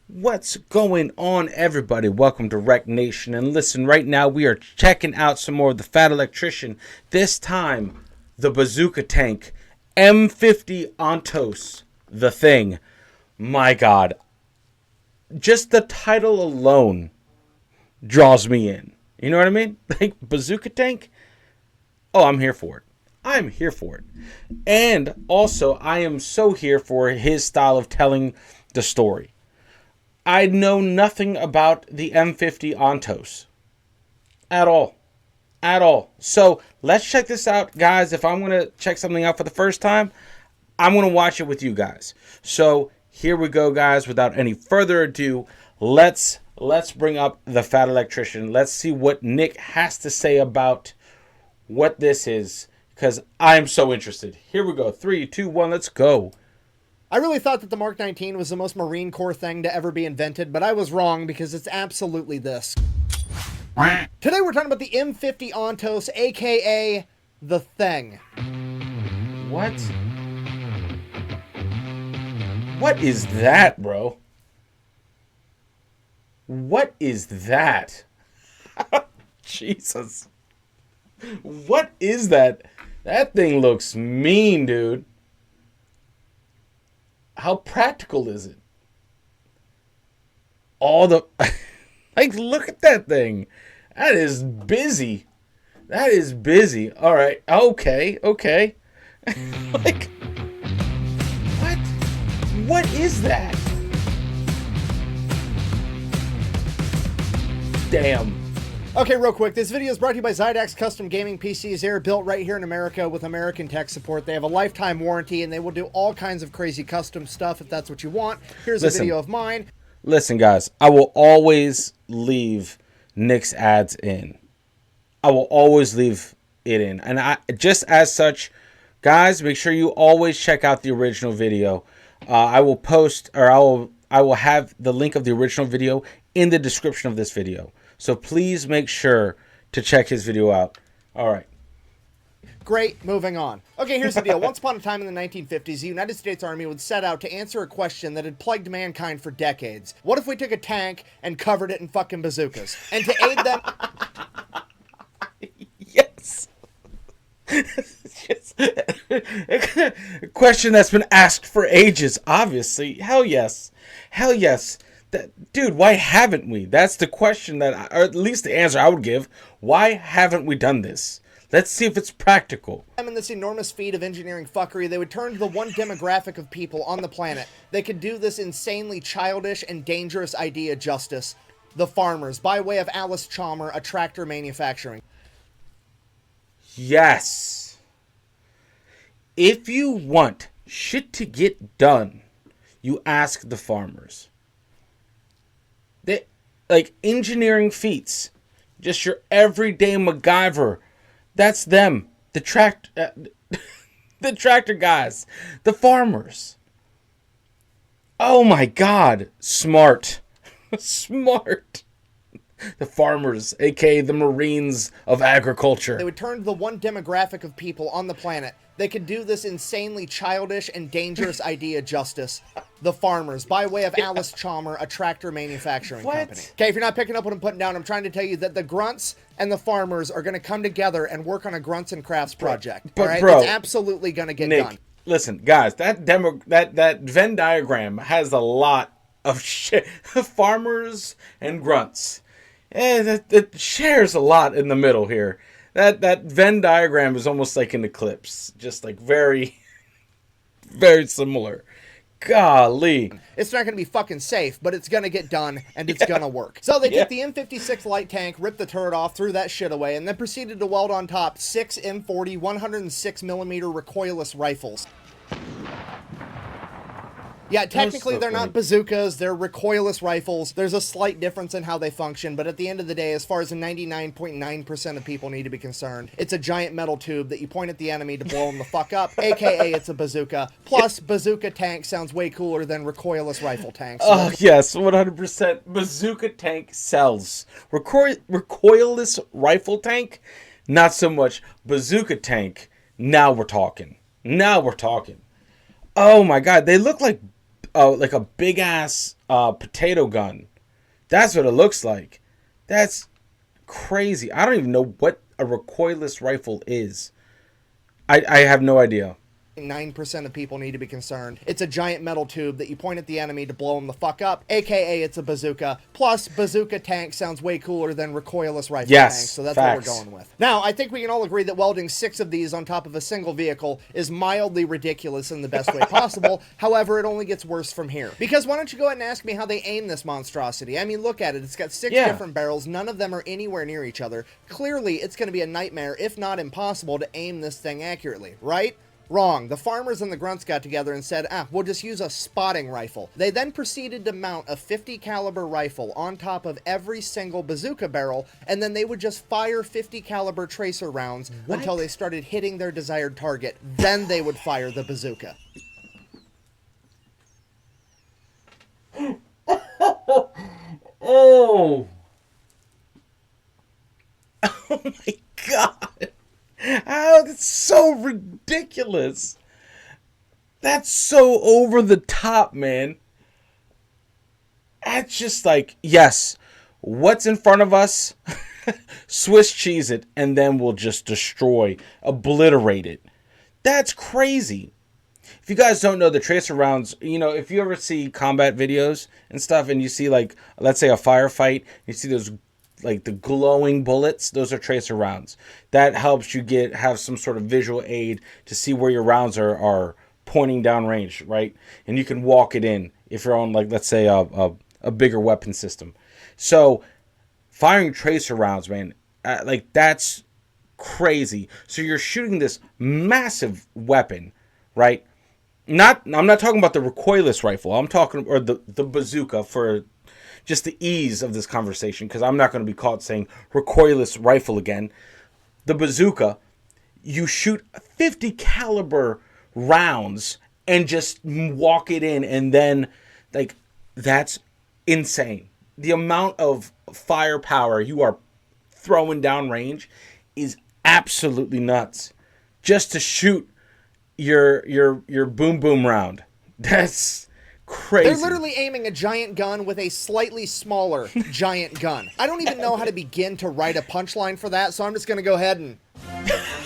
What's going on, everybody? Welcome to Rec Nation. And listen, right now we are checking out some more of the Fat Electrician. This time, the bazooka tank, M50 Ontos, the thing. My God. Just the title alone draws me in. You know what I mean? Like, bazooka tank? Oh, I'm here for it. I'm here for it. And also, I am so here for his style of telling the story. I know nothing about the M50 Ontos. At all. At all. So, let's check this out, guys. If I'm going to check something out for the first time, I'm going to watch it with you guys. So, here we go, guys. Without any further ado, let's bring up the Fat Electrician. Let's see what Nick has to say about what this is, because I'm so interested. Here we go. 3, 2, 1, let's go. I really thought that the Mark 19 was the most Marine Corps thing to ever be invented, but I was wrong because it's absolutely this. Today we're talking about the M50 Ontos, aka the Thing. What? What is that, bro? What is that? Jesus. What is that? That thing looks mean, dude. How practical is it? All the... like, look at that thing. That is busy. That is busy. All right. Okay. Like, what? What is that? Damn. Okay, real quick, this video is brought to you by Zydax Custom Gaming PCs. They're built right here in America with American tech support. They have a lifetime warranty, and they will do all kinds of crazy custom stuff if that's what you want. Here's a video of mine. Listen, guys, I will always leave Nick's ads in. I will always leave it in. And I just as such, guys, make sure you always check out the original video. I will post, or I will have the link of the original video in the description of this video. So please make sure to check his video out. All right. Great, moving on. Okay, here's the deal. Once upon a time in the 1950s, the United States Army would set out to answer a question that had plagued mankind for decades. What if we took a tank and covered it in fucking bazookas? And to aid them... Yes. A question that's been asked for ages, obviously. Hell yes. Hell yes. Dude, why haven't we? That's the question or at least the answer I would give. Why haven't we done this? Let's see if it's practical. In this enormous feat of engineering fuckery, they would turn to the one demographic of people on the planet. They could do this insanely childish and dangerous idea justice. The farmers, by way of Alice Chalmer, a tractor manufacturing. Yes. If you want shit to get done, you ask the farmers. They, like, engineering feats, just your everyday MacGyver. That's them. The tractor guys, the farmers. Oh my God, smart, smart. The farmers, aka the Marines of agriculture. They would turn to the one demographic of people on the planet. They could do this insanely childish and dangerous idea justice. The farmers, by way of Alice Chalmer, a tractor manufacturing company. Okay, if you're not picking up what I'm putting down, I'm trying to tell you that the grunts and the farmers are going to come together and work on a grunts and crafts project. But, all right? bro, it's absolutely going to get Nick, done. Listen, guys, that Venn diagram has a lot of shit. Farmers and grunts. It shares a lot in the middle here. That Venn diagram is almost like an eclipse. Just like very, very similar. Golly. It's not going to be fucking safe, but it's going to get done, and it's going to work. So they took the M56 light tank, ripped the turret off, threw that shit away, and then proceeded to weld on top 6 M40 106mm recoilless rifles. Yeah, technically they're not bazookas, they're recoilless rifles. There's a slight difference in how they function, but at the end of the day, as far as the 99.9% of people need to be concerned, it's a giant metal tube that you point at the enemy to blow them the fuck up, aka it's a bazooka. Plus, bazooka tank sounds way cooler than recoilless rifle tanks. So oh, yes, 100%. Bazooka tank sells. Recoilless rifle tank, not so much. Bazooka tank, now we're talking. Now we're talking. Oh my God, they look like like a big ass potato gun. That's what it looks like. That's crazy. I don't even know what a recoilless rifle is. I have no idea. 9% of people need to be concerned. It's a giant metal tube that you point at the enemy to blow them the fuck up, aka it's a bazooka. Plus, bazooka tank sounds way cooler than recoilless rifle tanks, so that's facts. what we're going with. Now, I think we can all agree that welding 6 of these on top of a single vehicle is mildly ridiculous in the best way possible. However, it only gets worse from here. Because why don't you go ahead and ask me how they aim this monstrosity? I mean, look at it. It's got 6 different barrels. None of them are anywhere near each other. Clearly, it's going to be a nightmare, if not impossible, to aim this thing accurately, right? Wrong. The farmers and the grunts got together and said, we'll just use a spotting rifle. They then proceeded to mount a 50 caliber rifle on top of every single bazooka barrel, and then they would just fire 50 caliber tracer rounds until they started hitting their desired target. Then they would fire the bazooka. Oh. Oh my God. Oh, that's so ridiculous. That's so over the top, man. That's just like, yes, what's in front of us? Swiss cheese it, and then we'll just destroy, obliterate it. That's crazy. If you guys don't know, the tracer rounds, you know, if you ever see combat videos and stuff, and you see, like, let's say a firefight, you see those, like, the glowing bullets, those are tracer rounds. That helps you have some sort of visual aid to see where your rounds are pointing down range, right? And you can walk it in if you're on, like, let's say a bigger weapon system. So firing tracer rounds, man, like, that's crazy. So you're shooting this massive weapon, right? I'm not talking about the recoilless rifle. I'm talking, or the bazooka, for just the ease of this conversation, because I'm not going to be caught saying recoilless rifle again. The bazooka, you shoot 50 caliber rounds and just walk it in, and then, like, that's insane. The amount of firepower you are throwing down range is absolutely nuts. Just to shoot your boom boom round. That's crazy. They're literally aiming a giant gun with a slightly smaller giant gun. I don't even know how to begin to write a punchline for that, so I'm just going to go ahead and... Yes.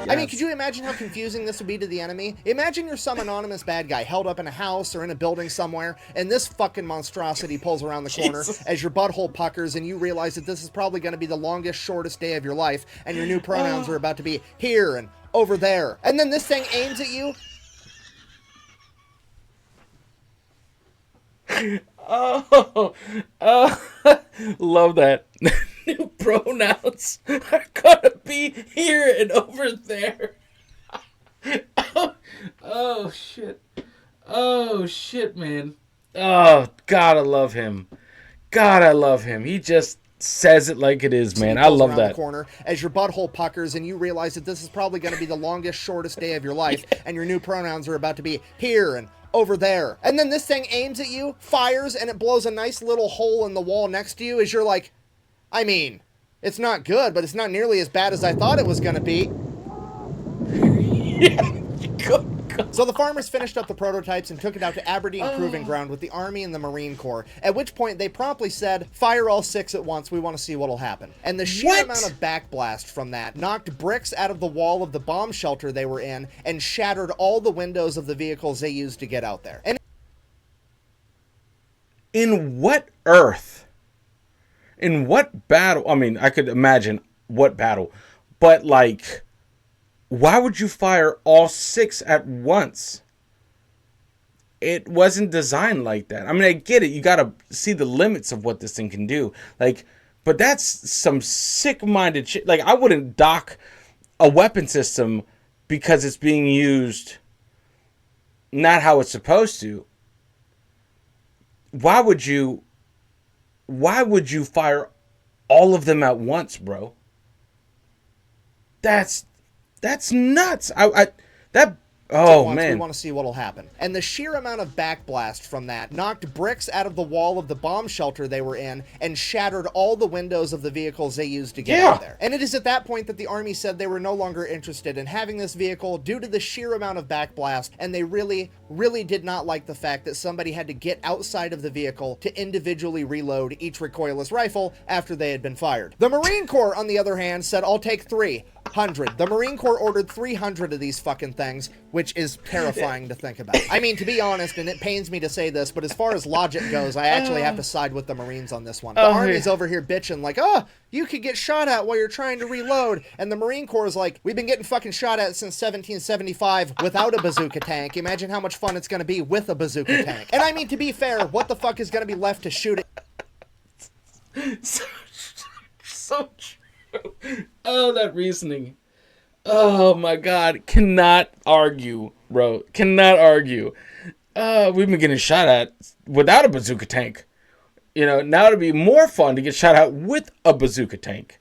I mean, could you imagine how confusing this would be to the enemy? Imagine you're some anonymous bad guy held up in a house or in a building somewhere, and this fucking monstrosity pulls around the corner as your butthole puckers, and you realize that this is probably going to be the longest, shortest day of your life, and your new pronouns are about to be here and over there. And then this thing aims at you. Love that. New pronouns are gonna be here and over there. Oh shit. Oh shit, man. Oh, God, I love him. God, I love him. He just says it like it is, man. I love that. The corner as your butthole puckers, and you realize that this is probably going to be the longest, shortest day of your life, and your new pronouns are about to be here and over there. And then this thing aims at you, fires, and it blows a nice little hole in the wall next to you as you're like, I mean, it's not good, but it's not nearly as bad as I thought it was going to be. Yeah. So the farmers finished up the prototypes and took it out to Aberdeen Proving Ground with the Army and the Marine Corps, at which point they promptly said, fire all 6 at once, we want to see what'll happen. And the sheer amount of backblast from that knocked bricks out of the wall of the bomb shelter they were in and shattered all the windows of the vehicles they used to get out there. And in what earth? In what battle? I mean, I could imagine what battle, but, like, why would you fire all 6 at once? It wasn't designed like that. I mean, I get it. You got to see the limits of what this thing can do. Like, but that's some sick-minded shit. Like, I wouldn't dock a weapon system because it's being used not how it's supposed to. Why would you fire all of them at once, bro? That's nuts. That Oh, once, man. we want to see what'll happen. And the sheer amount of backblast from that knocked bricks out of the wall of the bomb shelter they were in and shattered all the windows of the vehicles they used to get out of there. And it is at that point that the Army said they were no longer interested in having this vehicle due to the sheer amount of backblast, and they really did not like the fact that somebody had to get outside of the vehicle to individually reload each recoilless rifle after they had been fired. The Marine Corps, on the other hand, said, I'll take 300. The Marine Corps ordered 300 of these fucking things, which is terrifying to think about. I mean, to be honest, and it pains me to say this, but as far as logic goes, I actually have to side with the Marines on this one. The Army's over here bitching like, oh, you could get shot at while you're trying to reload. And the Marine Corps is like, we've been getting fucking shot at since 1775 without a bazooka tank. Imagine how much fun it's going to be with a bazooka tank. And I mean, to be fair, what the fuck is going to be left to shoot it? So true. Oh, that reasoning. Oh my God. Cannot argue, bro. Cannot argue. We've been getting shot at without a bazooka tank. You know, now it'd be more fun to get shot at with a bazooka tank.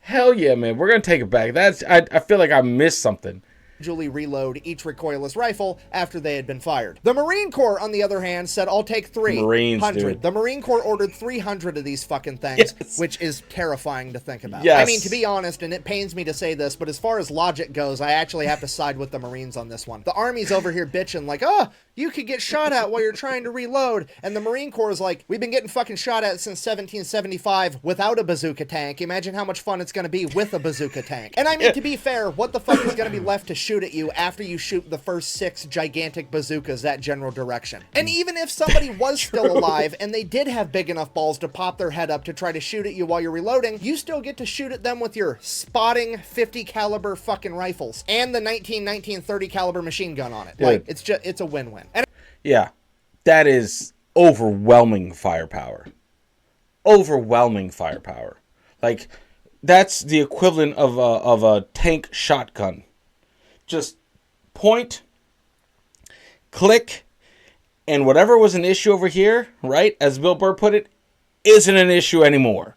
Hell yeah, man. We're going to take it back. I feel like I missed something. Reload each recoilless rifle after they had been fired. The Marine Corps, on the other hand, said, I'll take 300. Marines, dude. The Marine Corps ordered 300 of these fucking things, which is terrifying to think about. Yes. I mean, to be honest, and it pains me to say this, but as far as logic goes, I actually have to side with the Marines on this one. The Army's over here bitching like, oh, you could get shot at while you're trying to reload. And the Marine Corps is like, we've been getting fucking shot at since 1775 without a bazooka tank. Imagine how much fun it's going to be with a bazooka tank. And I mean, to be fair, what the fuck is going to be left to shoot at you after you shoot the first 6 gigantic bazookas that general direction? And even if somebody was still alive and they did have big enough balls to pop their head up to try to shoot at you while you're reloading, you still get to shoot at them with your spotting 50 caliber fucking rifles and the 1930 caliber machine gun on it. Dude. Like, it's a win-win. And Yeah, that is overwhelming firepower. Overwhelming firepower. Like, that's the equivalent of a tank shotgun. Just point, click, and whatever was an issue over here, right, as Bill Burr put it, isn't an issue anymore.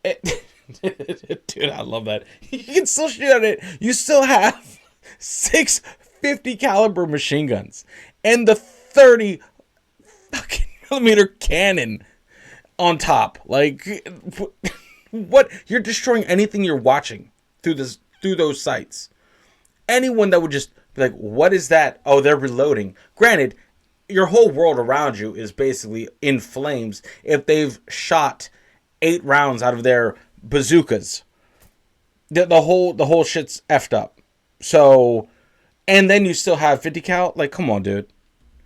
Dude, I love that. You can still shoot at it. You still have 6 50 caliber machine guns and the 30 fucking millimeter cannon on top. Like, what? You're destroying anything you're watching through those sights. Anyone that would just be like, what is that? Oh, they're reloading. Granted, your whole world around you is basically in flames if they've shot 8 rounds out of their bazookas. The whole shit's effed up. So, and then you still have 50 cal? Like, come on, dude.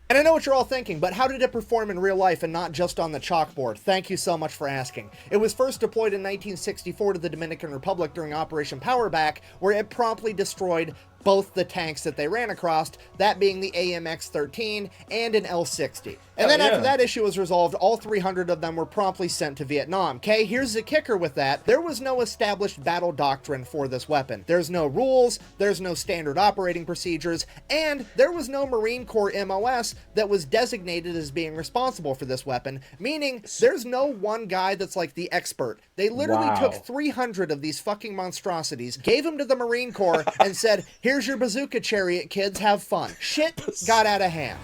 And I know what you're all thinking, but how did it perform in real life and not just on the chalkboard? Thank you so much for asking. It was first deployed in 1964 to the Dominican Republic during Operation Powerback, where it promptly destroyed both the tanks that they ran across, that being the AMX-13 and an L-60. And then after that issue was resolved, all 300 of them were promptly sent to Vietnam. Okay, here's the kicker with that. There was no established battle doctrine for this weapon. There's no rules, there's no standard operating procedures, and there was no Marine Corps MOS that was designated as being responsible for this weapon, meaning there's no one guy that's like the expert. They literally took 300 of these fucking monstrosities, gave them to the Marine Corps, and said, here's your bazooka chariot, kids, have fun. Shit got out of hand.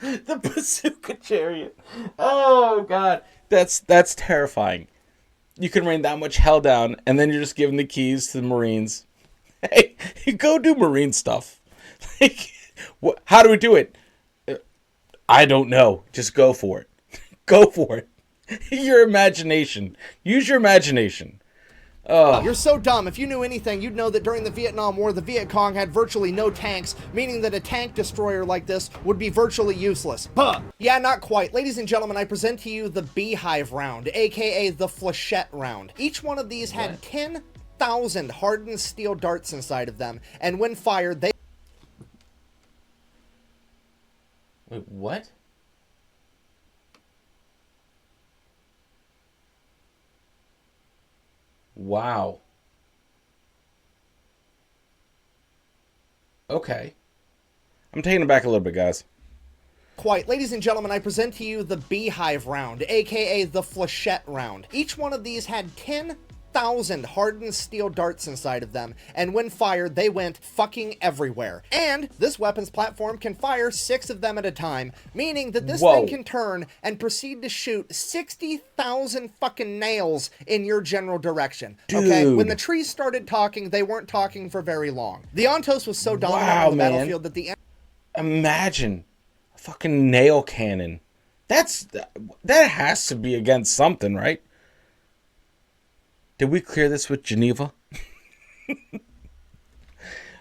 The bazooka chariot. Oh, God. That's terrifying. You can rain that much hell down, and then you're just giving the keys to the Marines. Hey, go do Marine stuff. Like, how do we do it? I don't know. Just go for it. Go for it. Your imagination. Use your imagination. You're so dumb. If you knew anything, you'd know that during the Vietnam War, the Viet Cong had virtually no tanks, meaning that a tank destroyer like this would be virtually useless. Huh. Yeah, not quite. Ladies and gentlemen, I present to you the Beehive round, aka the Flechette round. Each one of these had 10,000 hardened steel darts inside of them, and when fired, they... Wait, what? Wow. Okay. I'm taking it back a little bit, guys. Quite. Ladies and gentlemen, I present to you the Beehive round, aka the Flechette round. Each one of these had 10,000 60,000 hardened steel darts inside of them, and when fired, they went fucking everywhere. And this weapons platform can fire 6 of them at a time, meaning that this thing can turn and proceed to shoot 60,000 fucking nails in your general direction. Dude. Okay? When the trees started talking, they weren't talking for very long. The Ontos was so dominant on the battlefield that the... Imagine a fucking nail cannon. That has to be against something, right? Did we clear this with Geneva?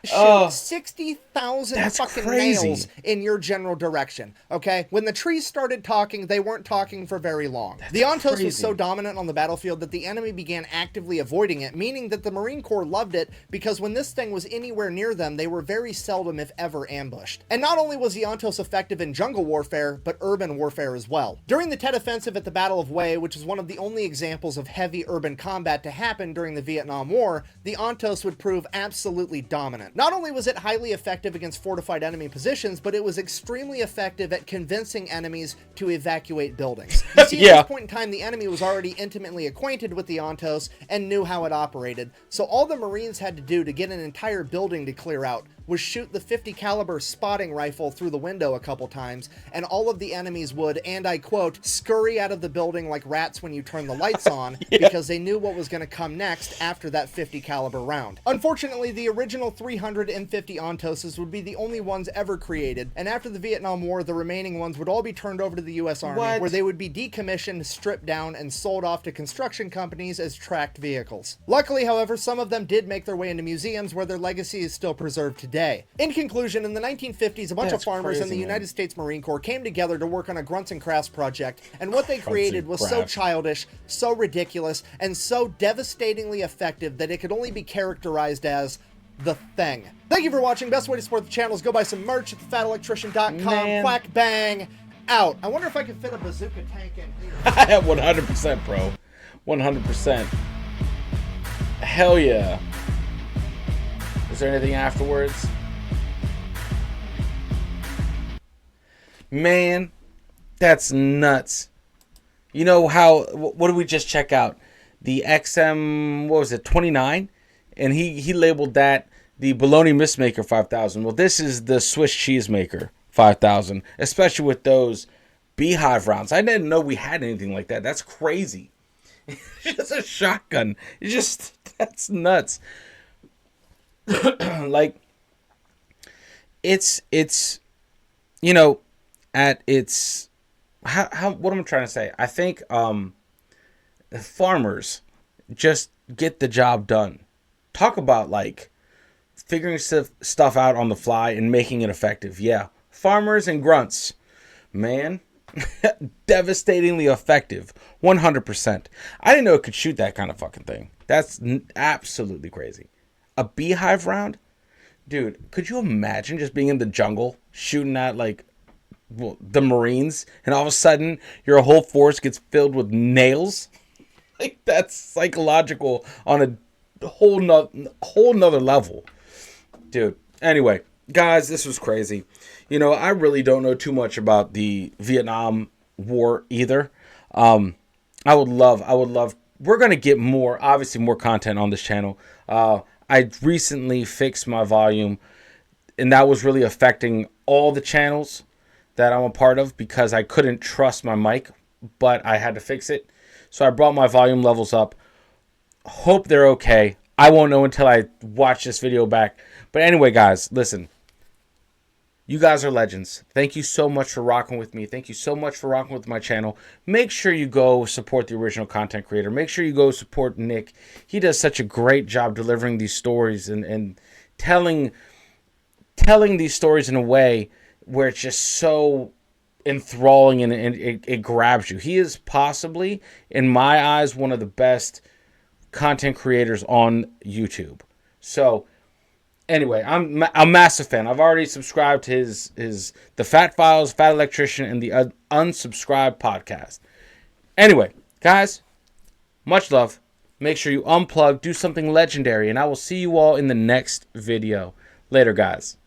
Shoot 60,000 fucking crazy. nails in your general direction, okay? When the trees started talking, they weren't talking for very long. The Ontos was so dominant on the battlefield that the enemy began actively avoiding it, meaning that the Marine Corps loved it because when this thing was anywhere near them, they were very seldom, if ever, ambushed. And not only was the Ontos effective in jungle warfare, but urban warfare as well. During the Tet Offensive at the Battle of Hue, which is one of the only examples of heavy urban combat to happen during the Vietnam War, the Ontos would prove absolutely dominant. Not only was it highly effective against fortified enemy positions, but it was extremely effective at convincing enemies to evacuate buildings. You see, at this point in time, the enemy was already intimately acquainted with the Ontos and knew how it operated, so all the Marines had to do to get an entire building to clear out was shoot the .50 caliber spotting rifle through the window a couple times, and all of the enemies would, and I quote, scurry out of the building like rats when you turn the lights on, because they knew what was going to come next after that .50 caliber round. Unfortunately, the original 300 M50 Ontoses would be the only ones ever created, and after the Vietnam War, the remaining ones would all be turned over to the US Army, where they would be decommissioned, stripped down, and sold off to construction companies as tracked vehicles. Luckily, however, some of them did make their way into museums where their legacy is still preserved today. In conclusion, in the 1950s, a bunch of farmers in the United States Marine Corps came together to work on a grunts and crafts project, and what they created was so childish, so ridiculous, and so devastatingly effective that it could only be characterized as the thing. Thank you for watching. Best way to support the channel is go buy some merch at thefatelectrician.com. Quack bang out. I wonder if I can fit a bazooka tank in here. 100%, bro. 100%. Hell yeah. Is there anything afterwards? Man, that's nuts. You know how, what did we just check out? The XM, what was it, 29? And he labeled that the Bologna Mistmaker 5000. Well, this is the Swiss Cheesemaker 5000, especially with those beehive rounds. I didn't know we had anything like that. That's crazy. It's just a shotgun. It's just, that's nuts. Like, it's you know, at its how what am I trying to say? I think farmers just get the job done. Talk about like figuring stuff out on the fly and making it effective. Yeah, farmers and grunts, man. Devastatingly effective. 100%. I didn't know it could shoot that kind of fucking thing. That's absolutely crazy. A beehive round? Dude, could you imagine just being in the jungle shooting at like the Marines and all of a sudden your whole force gets filled with nails? Like, that's psychological on a whole nother level. Dude, anyway, guys, this was crazy. You know, I really don't know too much about the Vietnam War either. I would love, we're going to get more, obviously more content on this channel. I recently fixed my volume, and that was really affecting all the channels that I'm a part of because I couldn't trust my mic, but I had to fix it. So I brought my volume levels up. Hope they're okay. I won't know until I watch this video back. But anyway, guys, listen. You guys are legends. Thank you so much for rocking with me. Thank you so much for rocking with my channel. Make sure you go support the original content creator. Make sure you go support Nick. He does such a great job delivering these stories and telling these stories in a way where it's just so enthralling and it grabs you. He is possibly, in my eyes, one of the best content creators on YouTube. So anyway, I'm a massive fan. I've already subscribed to his The Fat Files, Fat Electrician, and the Unsubscribed podcast. Anyway, guys, much love. Make sure you unplug, do something legendary, and I will see you all in the next video. Later, guys.